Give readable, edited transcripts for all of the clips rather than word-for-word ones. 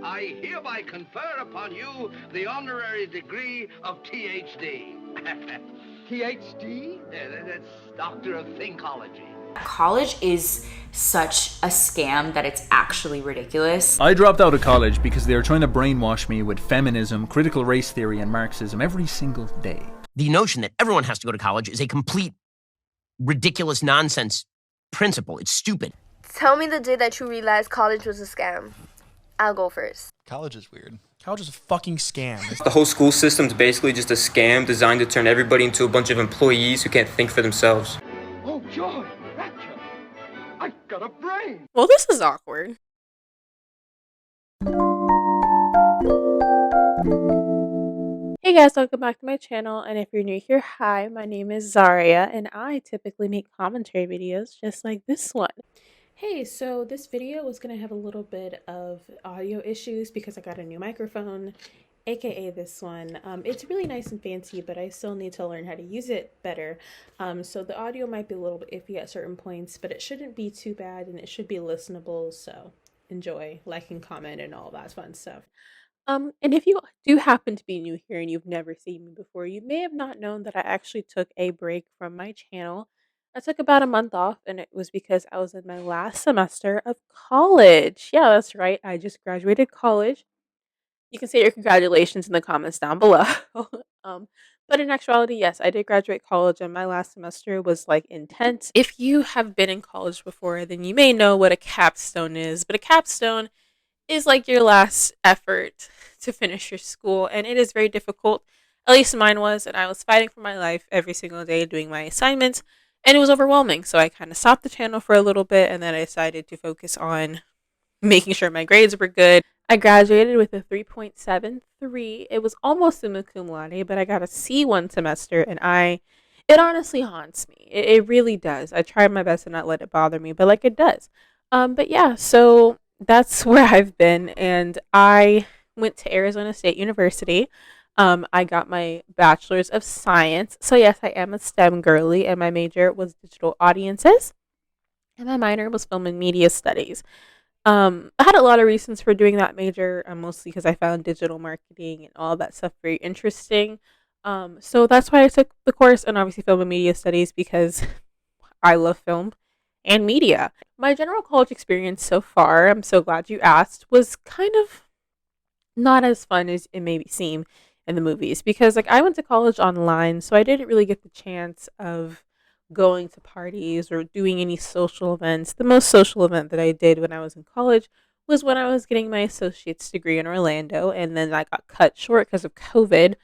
I hereby confer upon you the honorary degree of THD. THD? Yeah, that's Doctor of Thinkology. College is such a scam that it's actually ridiculous. I dropped out of college because they were trying to brainwash me with feminism, critical race theory, and Marxism every single day. The notion that everyone has to go to college is a complete ridiculous nonsense principle. It's stupid. Tell me the day that you realized college was a scam. I'll go first. College is weird. College is a fucking scam. The whole school system's basically just a scam designed to turn everybody into a bunch of employees who can't think for themselves. Oh, joy, rapture. I've got a brain. Well, this is awkward. Hey guys, welcome back to my channel, and if you're new here, hi, my name is Zhariya, and I typically make commentary videos just like this one. Hey, so this video was going to have a little bit of audio issues because I got a new microphone, aka this one. It's really nice and fancy, but I still need to learn how to use it better. So the audio might be a little bit iffy at certain points, but it shouldn't be too bad, and it should be listenable, so enjoy, like, and comment, and all that fun stuff. And if you do happen to be new here and you've never seen me before, you may have not known that I actually took a break from my channel. I took about a month off, and it was because I was in my last semester of college. Yeah, that's right. I just graduated college. You can say your congratulations in the comments down below. But in actuality, yes, I did graduate college, and my last semester was like intense. If you have been in college before, then you may know what a capstone is, but a capstone is like your last effort to finish your school, and it is very difficult. At least mine was, and I was fighting for my life every single day doing my assignments, and it was overwhelming. So I kind of stopped the channel for a little bit, and then I decided to focus on making sure my grades were good. I graduated with a 3.73. It was almost summa cum laude, but I got a C one semester, and it honestly haunts me. It really does. I try my best to not let it bother me, but like it does. But yeah, so that's where I've been, and I went to Arizona State University. I got my bachelor's of science. So yes, I am a STEM girly, and my major was digital audiences, and my minor was film and media studies. I had a lot of reasons for doing that major, mostly because I found digital marketing and all that stuff very interesting. So that's why I took the course, and obviously film and media studies because I love film and media. My general college experience so far, I'm so glad you asked, was kind of not as fun as it may seem in the movies, because like I went to college online, so I didn't really get the chance of going to parties or doing any social events. The most social event that I did when I was in college was when I was getting my associate's degree in Orlando, and then I got cut short because of COVID.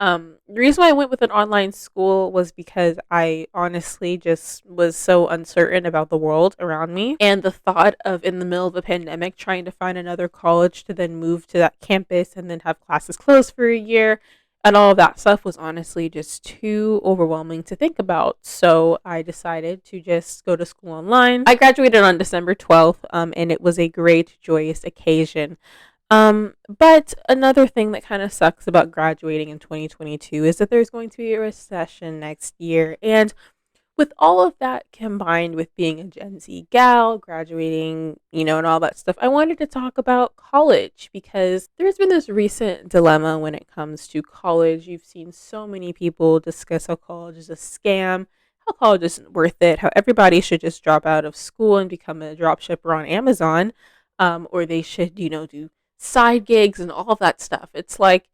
The reason why I went with an online school was because I honestly just was so uncertain about the world around me, and the thought of, in the middle of a pandemic, trying to find another college to then move to that campus and then have classes closed for a year and all of that stuff was honestly just too overwhelming to think about. So I decided to just go to school online. I graduated on December 12th, and it was a great, joyous occasion. But another thing that kind of sucks about graduating in 2022 is that there's going to be a recession next year. And with all of that combined with being a Gen Z gal, graduating, and all that stuff, I wanted to talk about college because there's been this recent dilemma when it comes to college. You've seen so many people discuss how college is a scam, how college isn't worth it, how everybody should just drop out of school and become a dropshipper on Amazon, or they should, do side gigs and all of that stuff. It's like,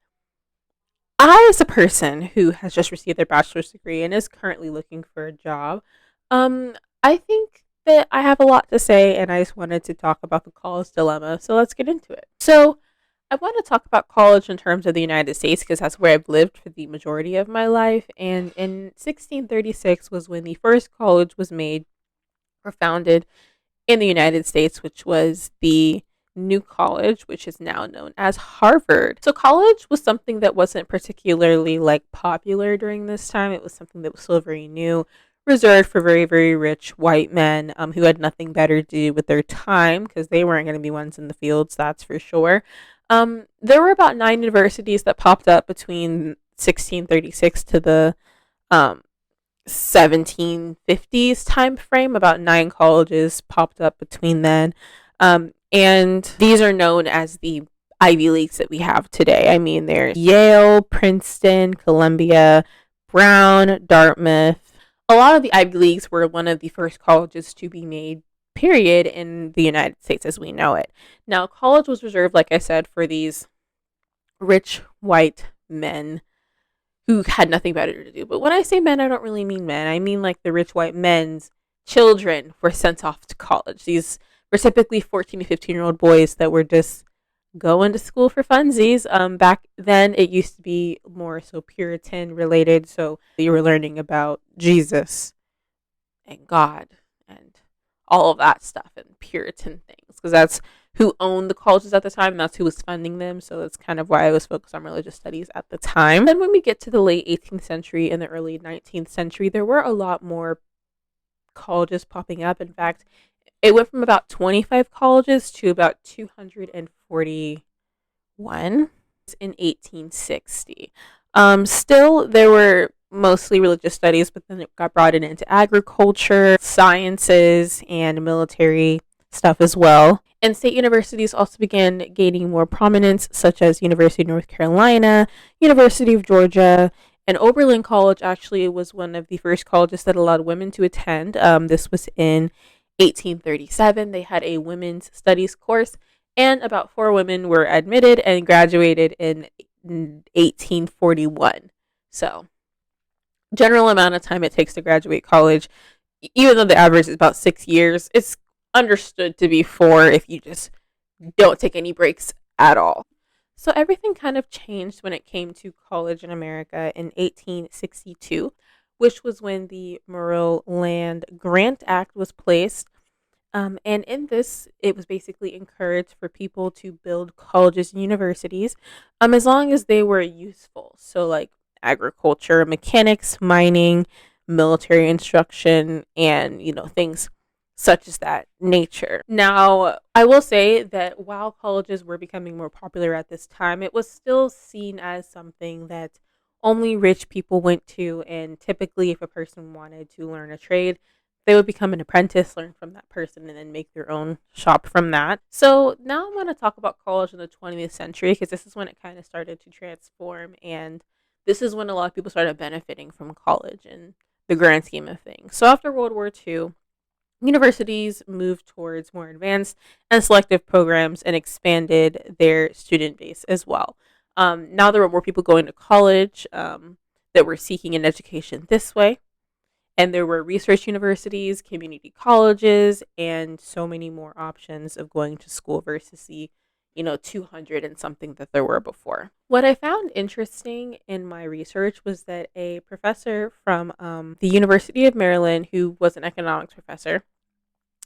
I, as a person who has just received their bachelor's degree and is currently looking for a job, I think that I have a lot to say, and I just wanted to talk about the college dilemma. So let's get into it. So I want to talk about college in terms of the United States because that's where I've lived for the majority of my life. And in 1636 was when the first college was made or founded in the United States, which was the New College, which is now known as Harvard. So college was something that wasn't particularly popular during this time. It was something that was still very new, reserved for very, very rich white men who had nothing better to do with their time because they weren't going to be ones in the fields, that's for sure. There were about 9 universities that popped up between 1636 to the 1750s time frame. About 9 colleges popped up between then. And these are known as the Ivy Leagues that we have today. I mean, there's Yale, Princeton, Columbia, Brown, Dartmouth. A lot of the Ivy Leagues were one of the first colleges to be made, period, in the United States as we know it. Now, college was reserved, like I said, for these rich white men who had nothing better to do. But when I say men, I don't really mean men. I mean like the rich white men's children were sent off to college. These were typically 14 to 15-year-old boys that were just going to school for funsies. Back then, it used to be more so Puritan related. So you were learning about Jesus and God and all of that stuff and Puritan things, because that's who owned the colleges at the time, and that's who was funding them. So that's kind of why I was focused on religious studies at the time. Then when we get to the late 18th century and the early 19th century, there were a lot more colleges popping up. In fact, it went from about 25 colleges to about 241 in 1860. Still, there were mostly religious studies, but then it got brought into agriculture, sciences, and military stuff as well. And state universities also began gaining more prominence, such as University of North Carolina, University of Georgia, and Oberlin College actually was one of the first colleges that allowed women to attend. This was in 1837. They had a women's studies course, and about 4 women were admitted and graduated in 1841. So, general amount of time it takes to graduate college, even though the average is about 6 years, it's understood to be 4 if you just don't take any breaks at all. So everything kind of changed when it came to college in America in 1862, which was when the Morrill Land Grant Act was placed. And in this, it was basically encouraged for people to build colleges and universities as long as they were useful. So like agriculture, mechanics, mining, military instruction, and, things such as that nature. Now, I will say that while colleges were becoming more popular at this time, it was still seen as something that only rich people went to, and typically if a person wanted to learn a trade, they would become an apprentice, learn from that person, and then make their own shop from that. So now I'm going to talk about college in the 20th century, because this is when it kind of started to transform, and this is when a lot of people started benefiting from college in the grand scheme of things. So after World War II, universities moved towards more advanced and selective programs and expanded their student base as well. Now there were more people going to college that were seeking an education this way. And there were research universities, community colleges, and so many more options of going to school versus the 200 and something that there were before. What I found interesting in my research was that a professor from the University of Maryland, who was an economics professor,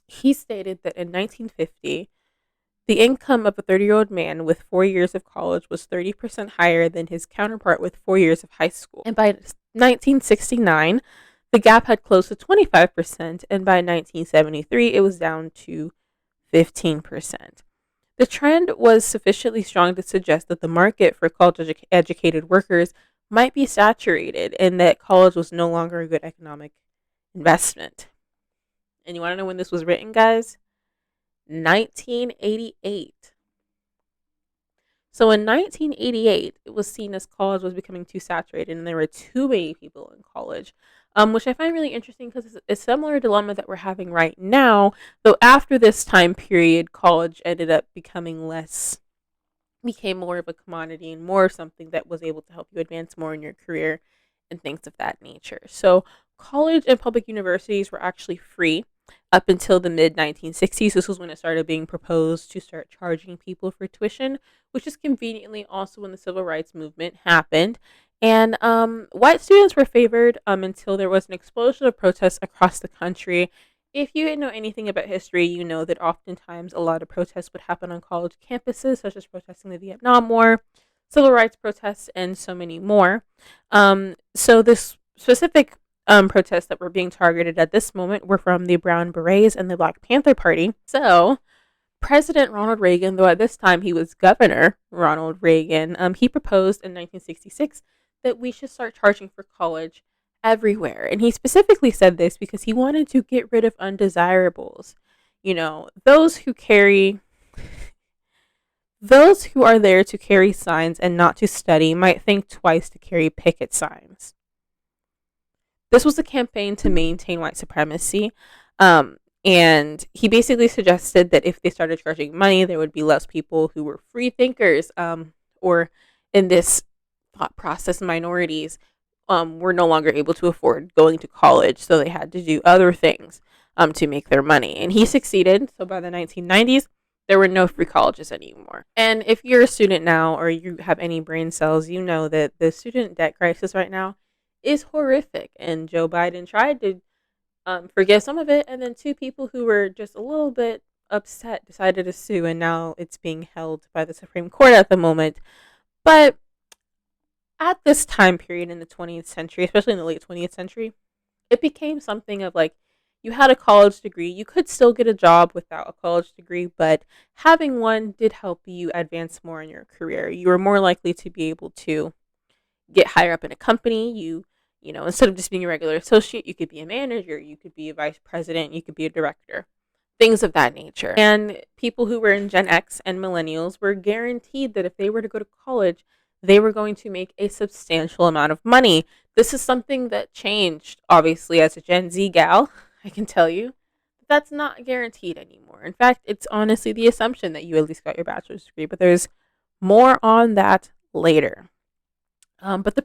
he stated that in 1950, the income of a 30-year-old man with 4 years of college was 30% higher than his counterpart with 4 years of high school. And by 1969, the gap had closed to 25%, and by 1973, it was down to 15%. The trend was sufficiently strong to suggest that the market for college-educated workers might be saturated and that college was no longer a good economic investment. And you want to know when this was written, guys? 1988. So in 1988, it was seen as college was becoming too saturated and there were too many people in college, which I find really interesting because it's a similar dilemma that we're having right now, though after this time period, college ended up became more of a commodity and more something that was able to help you advance more in your career and things of that nature. So college and public universities were actually free up until the mid-1960s. This was when it started being proposed to start charging people for tuition, which is conveniently also when the civil rights movement happened. And white students were favored until there was an explosion of protests across the country. If you know anything about history, you know that oftentimes a lot of protests would happen on college campuses, such as protesting the Vietnam War, civil rights protests, and so many more. So this specific protests that were being targeted at this moment were from the Brown Berets and the Black Panther Party. So President Ronald Reagan, though at this time he was Governor Ronald Reagan, he proposed in 1966 that we should start charging for college everywhere. And he specifically said this because he wanted to get rid of undesirables. Those who carry Those who are there to carry signs and not to study might think twice to carry picket signs. This was a campaign to maintain white supremacy. And he basically suggested that if they started charging money, there would be less people who were free thinkers, or in this thought process, minorities were no longer able to afford going to college, so they had to do other things to make their money. And he succeeded. So by the 1990s, there were no free colleges anymore. And if you're a student now or you have any brain cells, you know that the student debt crisis right now is horrific. And Joe Biden tried to forgive some of it, and then two people who were just a little bit upset decided to sue, and now it's being held by the Supreme Court at the moment. But at this time period in the 20th century, especially in the late 20th century, it became something of like, you had a college degree, you could still get a job without a college degree, but having one did help you advance more in your career. You were more likely to be able to get higher up in a company. You know, instead of just being a regular associate, you could be a manager, you could be a vice president, you could be a director, things of that nature. And people who were in Gen X and millennials were guaranteed that if they were to go to college, they were going to make a substantial amount of money. This is something that changed, obviously, as a Gen Z gal. I can tell you that's not guaranteed anymore. In fact, it's honestly the assumption that you at least got your bachelor's degree, but there's more on that later. But the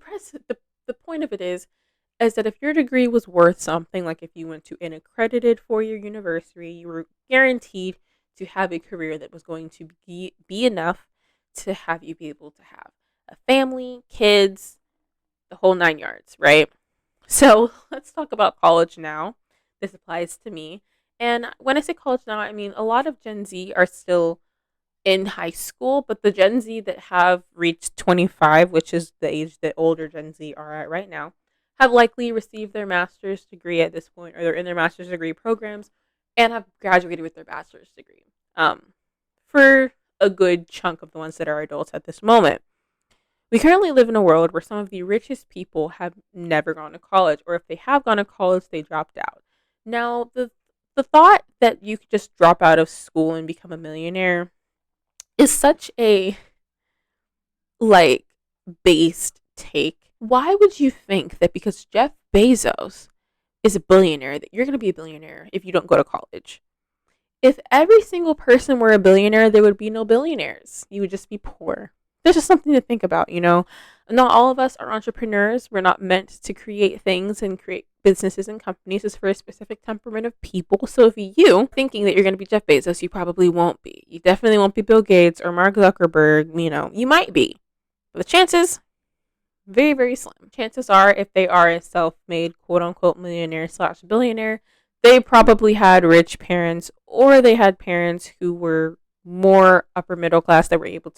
point of it is that if your degree was worth something, like if you went to an accredited four-year university, you were guaranteed to have a career that was going to be enough to have you be able to have a family, kids, the whole 9 yards, right? So let's talk about college now. This applies to me. And when I say college now, I mean a lot of Gen Z are still in high school, but the Gen Z that have reached 25, which is the age that older Gen Z are at right now, have likely received their master's degree at this point, or they're in their master's degree programs and have graduated with their bachelor's degree. For a good chunk of the ones that are adults at this moment. We currently live in a world where some of the richest people have never gone to college, or if they have gone to college, they dropped out. Now, the thought that you could just drop out of school and become a millionaire is such a, like, based take. Why would you think that because Jeff Bezos is a billionaire, that you're going to be a billionaire if you don't go to college? If every single person were a billionaire, there would be no billionaires. You would just be poor. There's just something to think about, you know. Not all of us are entrepreneurs. We're not meant to create things and create businesses and companies. It's for a specific temperament of people. So if you thinking that you're going to be Jeff Bezos, you probably won't be. You definitely won't be Bill Gates or Mark Zuckerberg. You know, you might be. But the chances, very, very slim. Chances are, if they are a self-made, quote-unquote, millionaire / billionaire, they probably had rich parents, or they had parents who were more upper middle class that were able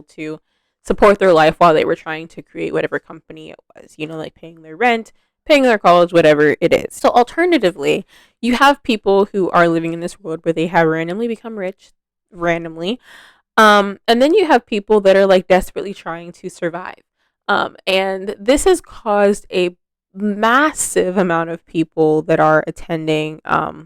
to support their life while they were trying to create whatever company it was, you know, like paying their rent, paying their college, whatever it is. So alternatively, you have people who are living in this world where they have randomly become rich, randomly. And then you have people that are like desperately trying to survive. And this has caused a massive amount of people that are attending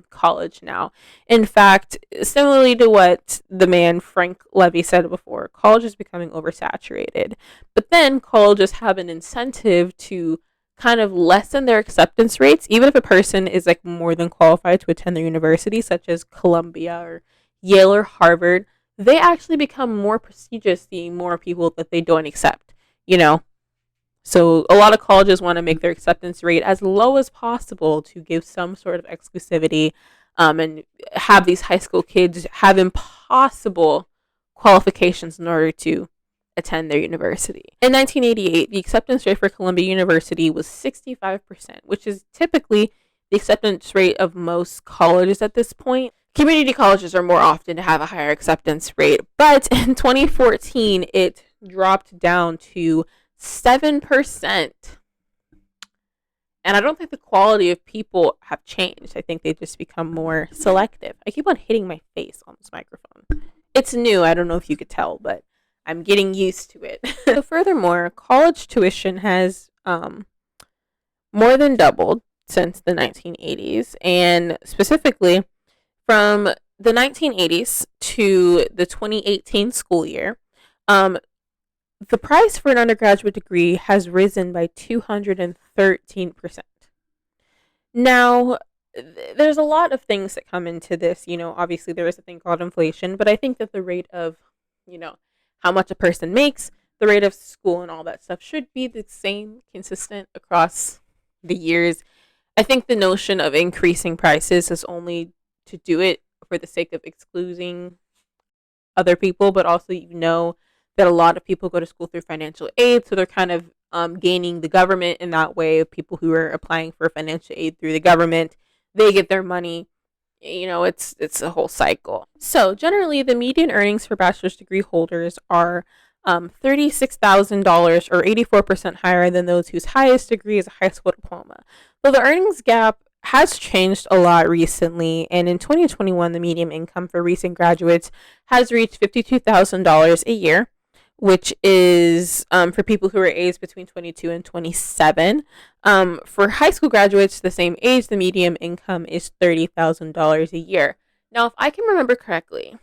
college now. In fact, similarly to what the man Frank Levy said before, college is becoming oversaturated. But then colleges have an incentive to kind of lessen their acceptance rates, even if a person is like more than qualified to attend their university, such as Columbia or Yale or Harvard. They actually become more prestigious the more people that they don't accept, you know. So a lot of colleges want to make their acceptance rate as low as possible to give some sort of exclusivity, and have these high school kids have impossible qualifications in order to attend their university. In 1988, the acceptance rate for Columbia University was 65%, which is typically the acceptance rate of most colleges at this point. Community colleges are more often to have a higher acceptance rate, but in 2014, it dropped down to 7%. And I don't think the quality of people have changed. I think they just become more selective. I keep on hitting my face on this microphone. It's new. I don't know if you could tell, but I'm getting used to it. So furthermore, college tuition has more than doubled since the 1980s. And specifically from the 1980s to the 2018 school year, the price for an undergraduate degree has risen by 213%. Now, there's a lot of things that come into this. Obviously, there is a thing called inflation, but I think that the rate of, how much a person makes, the rate of school and all that stuff should be the same, consistent across the years. I think the notion of increasing prices is only to do it for the sake of excluding other people, but also that a lot of people go to school through financial aid, so they're kind of gaining the government in that way. Of people who are applying for financial aid through the government, they get their money. It's a whole cycle. So generally, the median earnings for bachelor's degree holders are $36,000, or 84% higher than those whose highest degree is a high school diploma. So the earnings gap has changed a lot recently, and in 2021, the median income for recent graduates has reached $52,000 a year, which is for people who are aged between 22 and 27. For high school graduates the same age, the median income is $30,000 a year. Now, if I can remember correctly,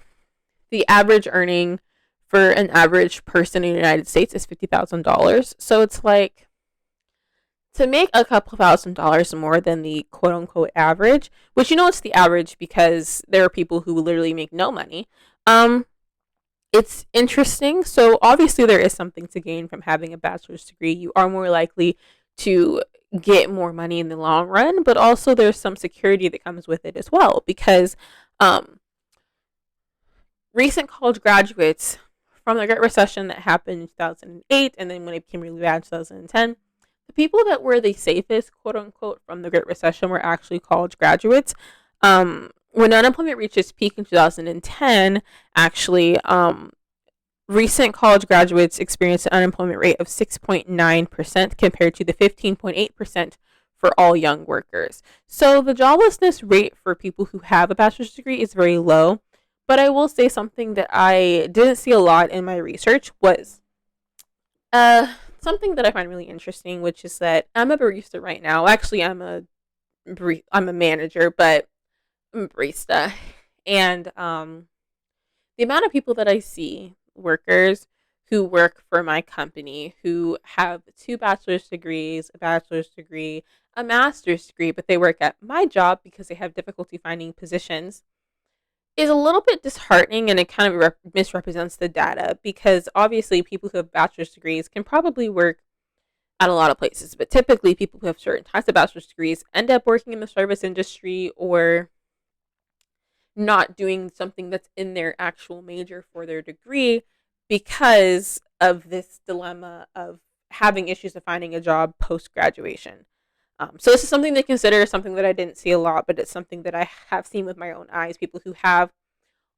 the average earning for an average person in the United States is $50,000. So it's like, to make a couple $1,000s more than the quote unquote average, which it's the average because there are people who literally make no money. It's interesting. So obviously there is something to gain from having a bachelor's degree. You are more likely to get more money in the long run, but also there's some security that comes with it as well, because recent college graduates from the Great Recession that happened in 2008, and then when it became really bad in 2010, the people that were the safest, quote unquote, from the Great Recession were actually college graduates. When unemployment reached its peak in 2010, actually, recent college graduates experienced an unemployment rate of 6.9% compared to the 15.8% for all young workers. So the joblessness rate for people who have a bachelor's degree is very low. But I will say something that I didn't see a lot in my research was something that I find really interesting, which is that I'm a barista right now. Actually, I'm a manager, but I'm a barista. And the amount of people that I see, workers who work for my company, who have 2 bachelor's degrees, a bachelor's degree, a master's degree, but they work at my job because they have difficulty finding positions, is a little bit disheartening, and it kind of misrepresents the data, because obviously people who have bachelor's degrees can probably work at a lot of places, but typically people who have certain types of bachelor's degrees end up working in the service industry or not doing something that's in their actual major for their degree because of this dilemma of having issues of finding a job post-graduation. So this is something to consider, something that I didn't see a lot, but it's something that I have seen with my own eyes. People who have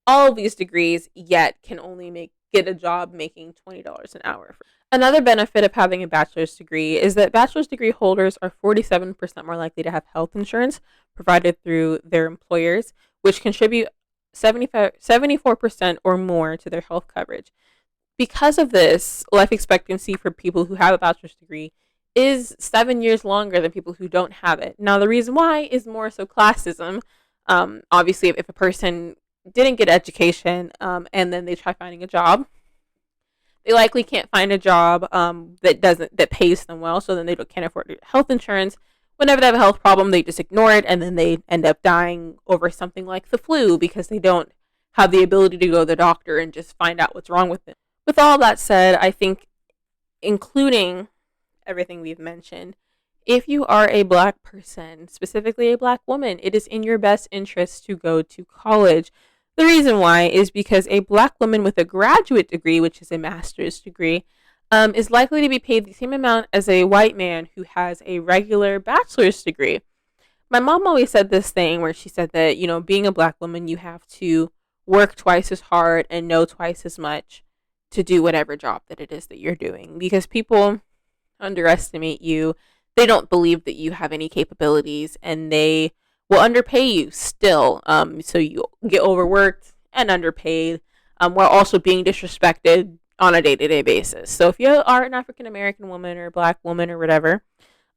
all of these degrees yet can only get a job making $20 an hour. Another benefit of having a bachelor's degree is that bachelor's degree holders are 47% more likely to have health insurance provided through their employers, which contribute 74% or more to their health coverage. Because of this, life expectancy for people who have a bachelor's degree is 7 years longer than people who don't have it. Now, the reason why is more so classism. Obviously, if a person didn't get education and then they try finding a job, they likely can't find a job that pays them well, so then they can't afford health insurance. Whenever they have a health problem, they just ignore it, and then they end up dying over something like the flu because they don't have the ability to go to the doctor and just find out what's wrong with them. With all that said, I think, including everything we've mentioned, if you are a Black person, specifically a Black woman, it is in your best interest to go to college. The reason why is because a Black woman with a graduate degree, which is a master's degree, is likely to be paid the same amount as a white man who has a regular bachelor's degree. My mom always said this thing where she said that, being a Black woman, you have to work twice as hard and know twice as much to do whatever job that it is that you're doing, because people underestimate you. They don't believe that you have any capabilities, and they will underpay you still. So you get overworked and underpaid, while also being disrespected on a day-to-day basis. So if you are an African American woman or Black woman or whatever,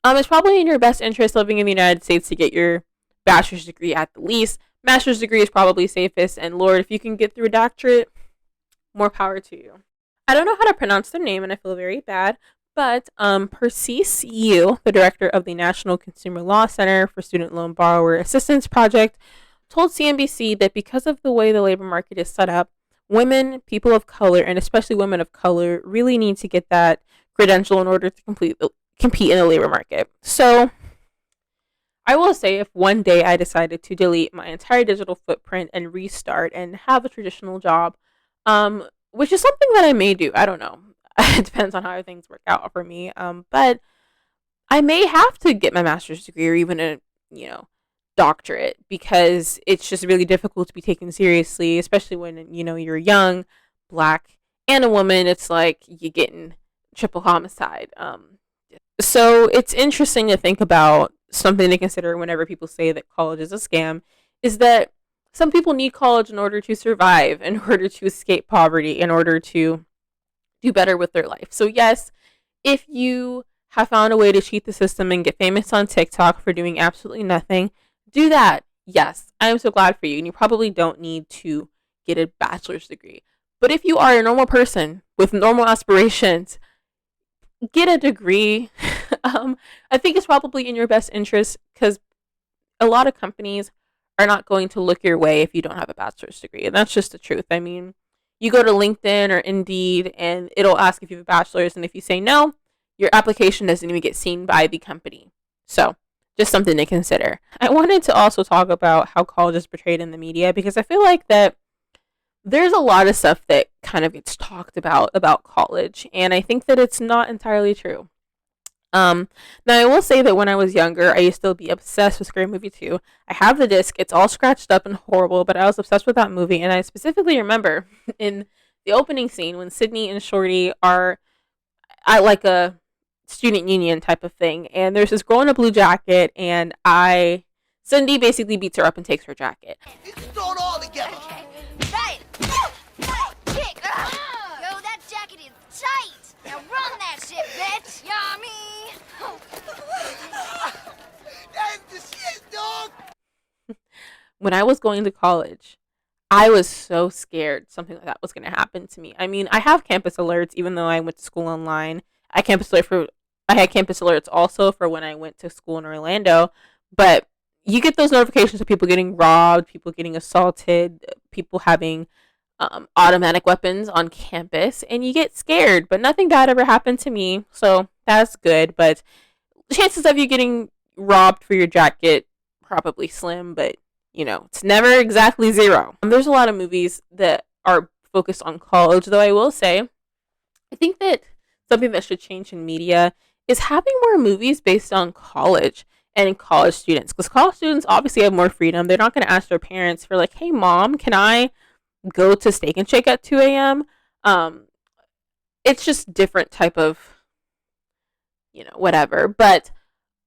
it's probably in your best interest living in the United States to get your bachelor's degree at the least. master's degree is probably safest, and Lord, if you can get through a doctorate, more power to you. I don't know how to pronounce their name, and I feel very bad, but Persis Yu, the director of the National Consumer Law Center for Student Loan Borrower Assistance Project, told CNBC that because of the way the labor market is set up, women, people of color, and especially women of color, really need to get that credential in order to compete in the labor market. So I will say, if one day I decided to delete my entire digital footprint and restart and have a traditional job, which is something that I may do, I don't know. It depends on how things work out for me. But I may have to get my master's degree or even a, doctorate, because it's just really difficult to be taken seriously, especially when, you're young, black, and a woman. It's like you're getting triple homicide. So it's interesting to think about. Something to consider whenever people say that college is a scam is that some people need college in order to survive, in order to escape poverty, in order to do better with their life. So yes, if you have found a way to cheat the system and get famous on TikTok for doing absolutely nothing, do that. Yes, I am so glad for you. And you probably don't need to get a bachelor's degree. But if you are a normal person with normal aspirations, get a degree. I think it's probably in your best interest, because a lot of companies are not going to look your way if you don't have a bachelor's degree. And that's just the truth. I mean, you go to LinkedIn or Indeed and it'll ask if you have a bachelor's. And if you say no, your application doesn't even get seen by the company. So just something to consider. I wanted to also talk about how college is portrayed in the media, because I feel like that there's a lot of stuff that kind of gets talked about college, and I think that it's not entirely true. Now I will say that when I was younger, I used to be obsessed with Scary Movie 2. I have the disc. It's all scratched up and horrible, but I was obsessed with that movie, and I specifically remember in the opening scene when Sydney and Shorty are at like a student union type of thing, and there's this girl in a blue jacket, and Cindy basically beats her up and takes her jacket. You just throw it all together. Right. Kick. Yo, that jacket is tight. Now run that shit, bitch. Yummy. That's the shit, dog. When I was going to college, I was so scared something like that was going to happen to me. I mean, I have campus alerts, even though I went to school online. I had campus alerts also for when I went to school in Orlando, but you get those notifications of people getting robbed, people getting assaulted, people having automatic weapons on campus, and you get scared, but nothing bad ever happened to me, so that's good. But chances of you getting robbed for your jacket, probably slim, but it's never exactly zero. There's a lot of movies that are focused on college, though I will say, I think that something that should change in media is having more movies based on college and college students, because college students obviously have more freedom. They're not going to ask their parents for like, hey mom, can I go to Steak and Shake at 2 a.m. It's just different type of whatever. But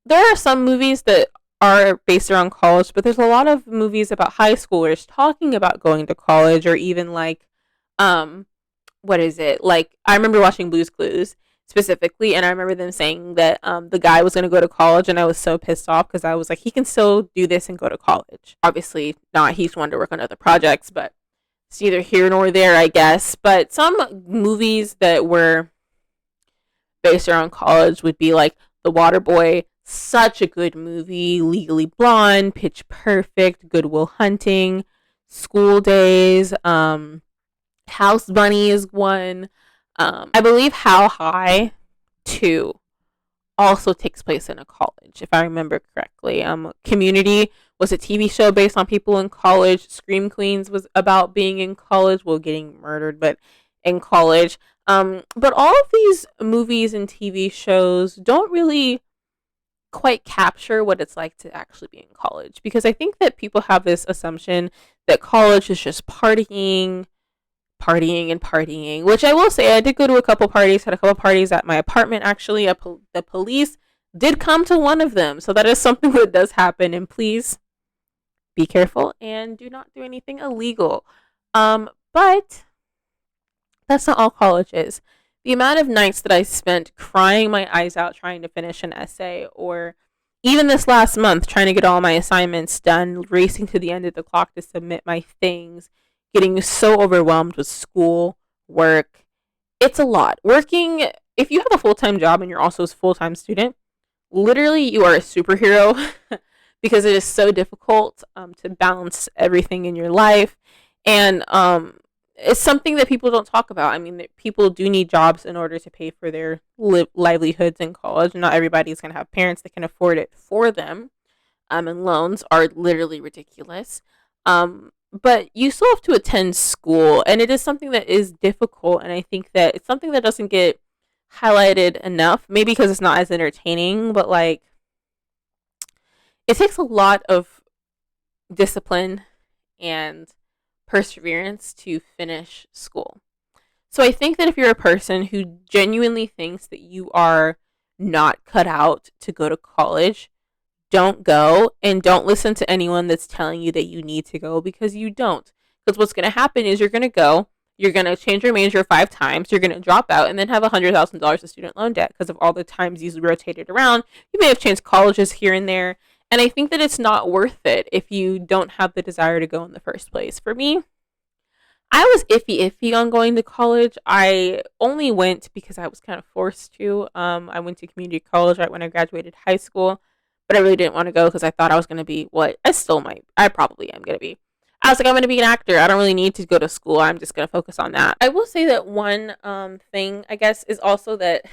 there are some movies that are based around college, but there's a lot of movies about high schoolers talking about going to college, or even like what is it, like I remember watching Blue's Clues specifically, and I remember them saying that the guy was going to go to college, and I was so pissed off because I was like, he can still do this and go to college. Obviously not, he's wanted to work on other projects, but it's neither here nor there, I guess. But some movies that were based around college would be like The Waterboy, such a good movie, Legally Blonde, Pitch Perfect, Good Will Hunting, School Days, House Bunny is one. I believe How High 2 also takes place in a college, if I remember correctly. Community was a TV show based on people in college. Scream Queens was about being in college, well, getting murdered, but in college. But all of these movies and TV shows don't really quite capture what it's like to actually be in college, because I think that people have this assumption that college is just partying, which I will say, I did go to a couple parties, had a couple parties at my apartment, actually. The police did come to one of them, so that is something that does happen, and please be careful and do not do anything illegal. But that's not all college is. The amount of nights that I spent crying my eyes out trying to finish an essay, or even this last month, trying to get all my assignments done, racing to the end of the clock to submit my things, getting so overwhelmed with school, work. It's a lot. Working, if you have a full time job and you're also a full time student, literally you are a superhero because it is so difficult to balance everything in your life. And it's something that people don't talk about. I mean, people do need jobs in order to pay for their livelihoods in college. Not everybody's going to have parents that can afford it for them. And loans are literally ridiculous. But you still have to attend school, and it is something that is difficult. And I think that it's something that doesn't get highlighted enough, maybe because it's not as entertaining, but like it takes a lot of discipline and perseverance to finish school. So I think that if you're a person who genuinely thinks that you are not cut out to go to college, don't go, and don't listen to anyone that's telling you that you need to go, because you don't. Because what's going to happen is you're going to go, you're going to change your major 5 times, you're going to drop out, and then have $100,000 of student loan debt because of all the times you rotated around. You may have changed colleges here and there. And I think that it's not worth it if you don't have the desire to go in the first place. For me, I was iffy on going to college. I only went because I was kind of forced to. I went to community college right when I graduated high school, but I really didn't want to go because I thought I was going to be what I still might. I probably am going to be. I was like, I'm going to be an actor. I don't really need to go to school. I'm just going to focus on that. I will say that one thing, I guess, is also that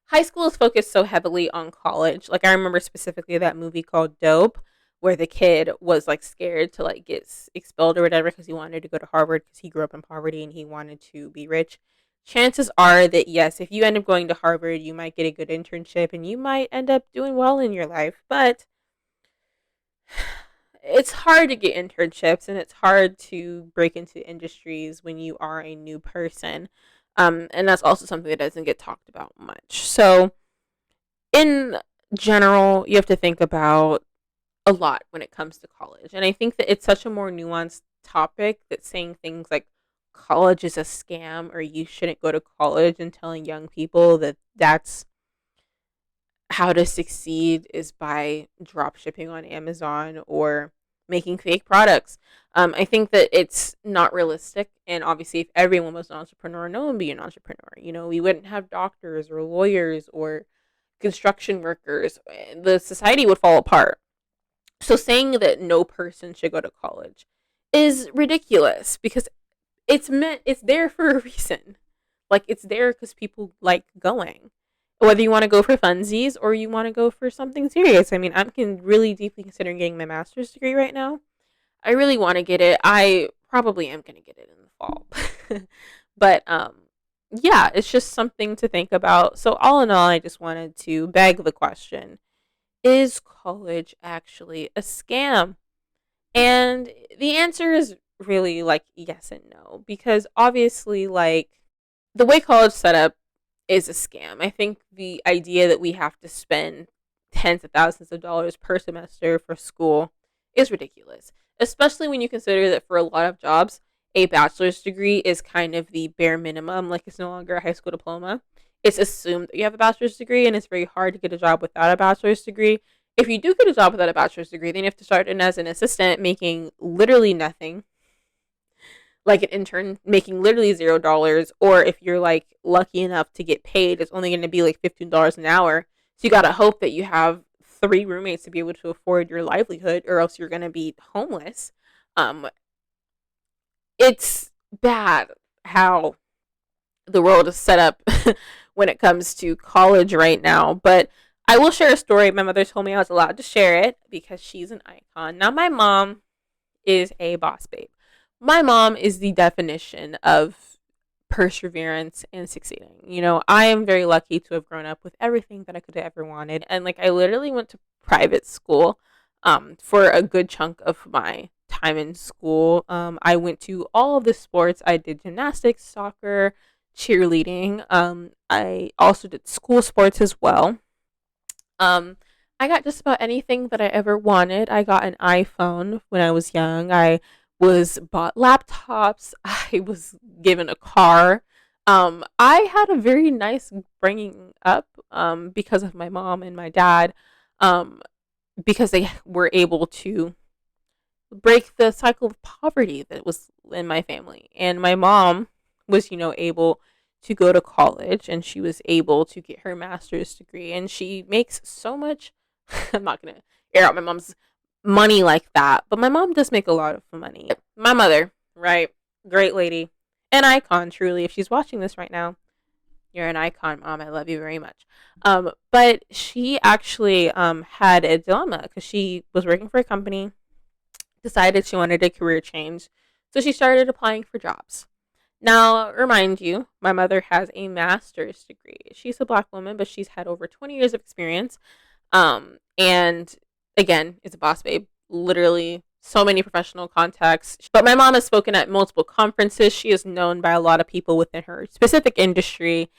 high school is focused so heavily on college. Like, I remember specifically that movie called Dope, where the kid was like scared to like get expelled or whatever because he wanted to go to Harvard because he grew up in poverty and he wanted to be rich. Chances are that yes, if you end up going to Harvard, you might get a good internship and you might end up doing well in your life. But it's hard to get internships and it's hard to break into industries when you are a new person. And that's also something that doesn't get talked about much. So in general, you have to think about a lot when it comes to college. And I think that it's such a more nuanced topic that saying things like college is a scam or you shouldn't go to college and telling young people that that's how to succeed is by drop shipping on Amazon or making fake products. I think that it's not realistic. And obviously, if everyone was an entrepreneur, no one would be an entrepreneur. You know, we wouldn't have doctors or lawyers or construction workers. The society would fall apart. So saying that no person should go to college is ridiculous because it's there for a reason. Like, it's there because people like going. Whether you want to go for funsies or you want to go for something serious. I mean, I'm really deeply considering getting my master's degree right now. I really want to get it. I probably am going to get it in the fall. But yeah, it's just something to think about. So all in all, I just wanted to beg the question, is college actually a scam? And the answer is really like yes and no, because obviously, like, the way college set up is a scam. I think the idea that we have to spend tens of thousands of dollars per semester for school is ridiculous, especially when you consider that for a lot of jobs, a bachelor's degree is kind of the bare minimum. Like, it's no longer a high school diploma. It's assumed that you have a bachelor's degree, and it's very hard to get a job without a bachelor's degree. If you do get a job without a bachelor's degree, then you have to start in as an assistant making literally nothing, like an intern making literally $0, or if you're like lucky enough to get paid, it's only going to be like $15 an hour. So you got to hope that you have 3 roommates to be able to afford your livelihood, or else you're going to be homeless. It's bad how the world is set up when it comes to college right now. But I will share a story. My mother told me I was allowed to share it because she's an icon. Now, my mom is a boss babe. My mom is the definition of perseverance and succeeding. You know, I am very lucky to have grown up with everything that I could have ever wanted. And like, I literally went to private school for a good chunk of my time in school. I went to all of the sports. I did gymnastics, soccer, cheerleading. I also did school sports as well. I got just about anything that I ever wanted. I got an iPhone when I was young. I was bought laptops. I was given a car. I had a very nice bringing up because of my mom and my dad. because they were able to break the cycle of poverty that was in my family. And my mom was, able to go to college, and she was able to get her master's degree, and she makes so much. I'm not going to air out my mom's money like that, but my mom does make a lot of money. My mother, right? Great lady, an icon, truly. If she's watching this right now, you're an icon, Mom. I love you very much. But she actually had a dilemma because she was working for a company, decided she wanted a career change, so she started applying for jobs. Now, remind you, my mother has a master's degree. She's a Black woman, but she's had over 20 years of experience. And again, is a boss babe. Literally so many professional contacts. But my mom has spoken at multiple conferences. She is known by a lot of people within her specific industry.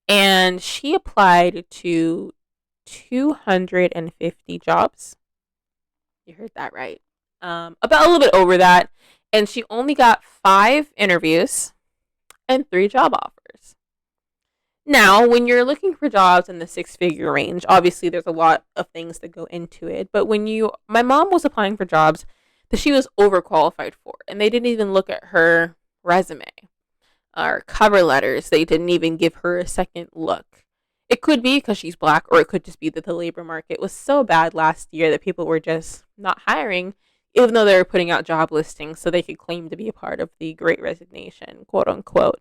And she applied to 250 jobs. You heard that right. About a little bit over that. And she only got 5 interviews and 3 job offers. Now, when you're looking for jobs in the 6-figure range, obviously there's a lot of things that go into it. But my mom was applying for jobs that she was overqualified for, and they didn't even look at her resume or cover letters. They didn't even give her a second look. It could be because she's Black, or it could just be that the labor market was so bad last year that people were just not hiring, even though they were putting out job listings so they could claim to be a part of the Great Resignation, quote unquote.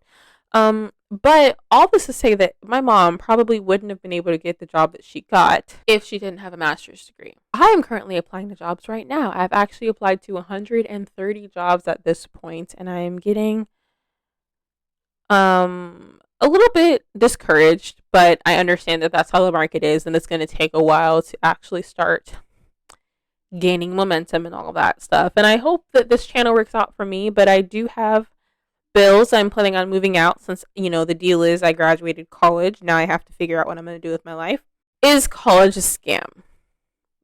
But all this to say that my mom probably wouldn't have been able to get the job that she got if she didn't have a master's degree. I am currently applying to jobs right now. I've actually applied to 130 jobs at this point, and I am getting a little bit discouraged, but I understand that that's how the market is, and it's going to take a while to actually start gaining momentum and all of that stuff. And I hope that this channel works out for me, but I do have bills. I'm planning on moving out since, the deal is I graduated college. Now I have to figure out what I'm going to do with my life. Is college a scam?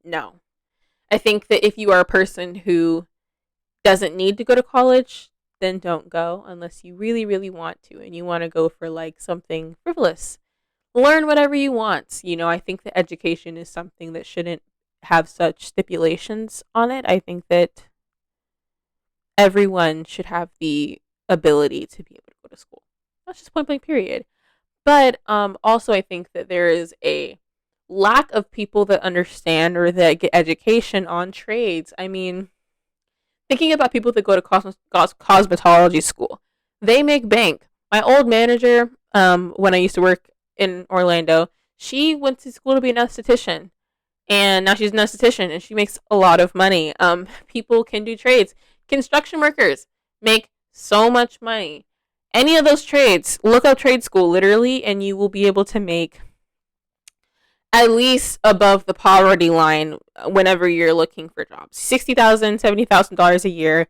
No. I think that if you are a person who doesn't need to go to college, then don't go unless you really, really want to, and you want to go for like something frivolous. Learn whatever you want. I think that education is something that shouldn't have such stipulations on it. I think that everyone should have the ability to be able to go to school. That's just point blank period. But also I think that there is a lack of people that understand or that get education on trades. I mean, thinking about people that go to cosmetology school, they make bank. My old manager, when I used to work in Orlando, she went to school to be an esthetician, and now she's an esthetician and she makes a lot of money. People can do trades. Construction workers make so much money. Any of those trades, look up trade school literally, and you will be able to make at least above the poverty line whenever you're looking for jobs. $60,000, $70,000 a year,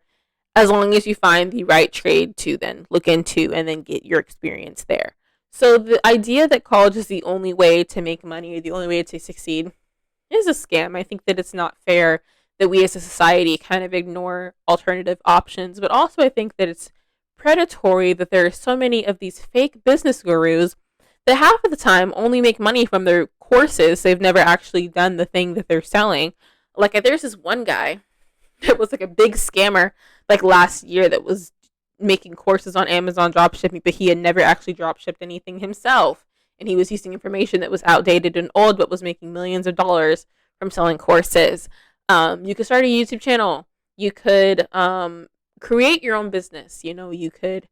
as long as you find the right trade to then look into and then get your experience there. So the idea that college is the only way to make money or the only way to succeed is a scam. I think that it's not fair that we as a society kind of ignore alternative options, but also I think that it's predatory that there are so many of these fake business gurus that half of the time only make money from their courses. They've never actually done the thing that they're selling. Like, there's this one guy that was like a big scammer like last year that was making courses on Amazon dropshipping, but he had never actually dropshipped anything himself. And he was using information that was outdated and old, but was making millions of dollars from selling courses. You could start a YouTube channel. You could create your own business. You could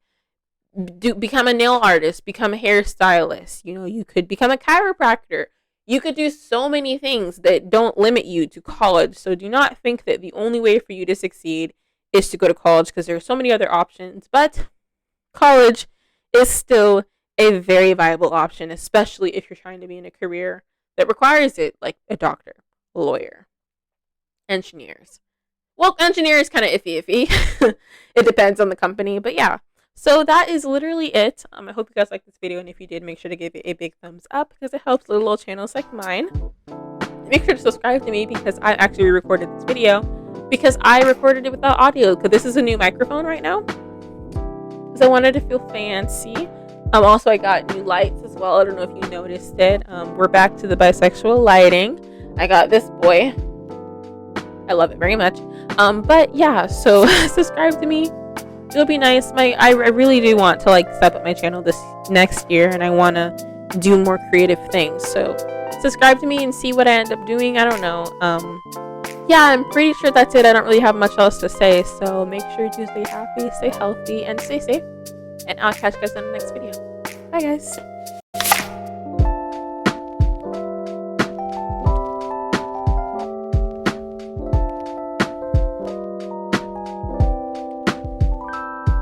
become a nail artist, become a hairstylist. You could become a chiropractor. You could do so many things that don't limit you to college. So do not think that the only way for you to succeed is to go to college, because there are so many other options. But college is still a very viable option, especially if you're trying to be in a career that requires it, like a doctor, a lawyer, engineers. Well, engineer is kind of iffy. It depends on the company, but yeah. So that is literally it. I hope you guys liked this video, and if you did, make sure to give it a big thumbs up because it helps little channels like mine. Make sure to subscribe to me because I actually recorded this video because I recorded it without audio, because this is a new microphone right now because I wanted to feel fancy. Also, I got new lights as well. I don't know if you noticed it. We're back to the bisexual lighting. I got this boy. I love it very much. But yeah, so subscribe to me. It'll be nice. I really do want to like step up my channel this next year, and I want to do more creative things. So subscribe to me and see what I end up doing. I don't know. Yeah, I'm pretty sure that's it. I don't really have much else to say. So make sure to stay happy, stay healthy, and stay safe. And I'll catch you guys in the next video. Bye, guys.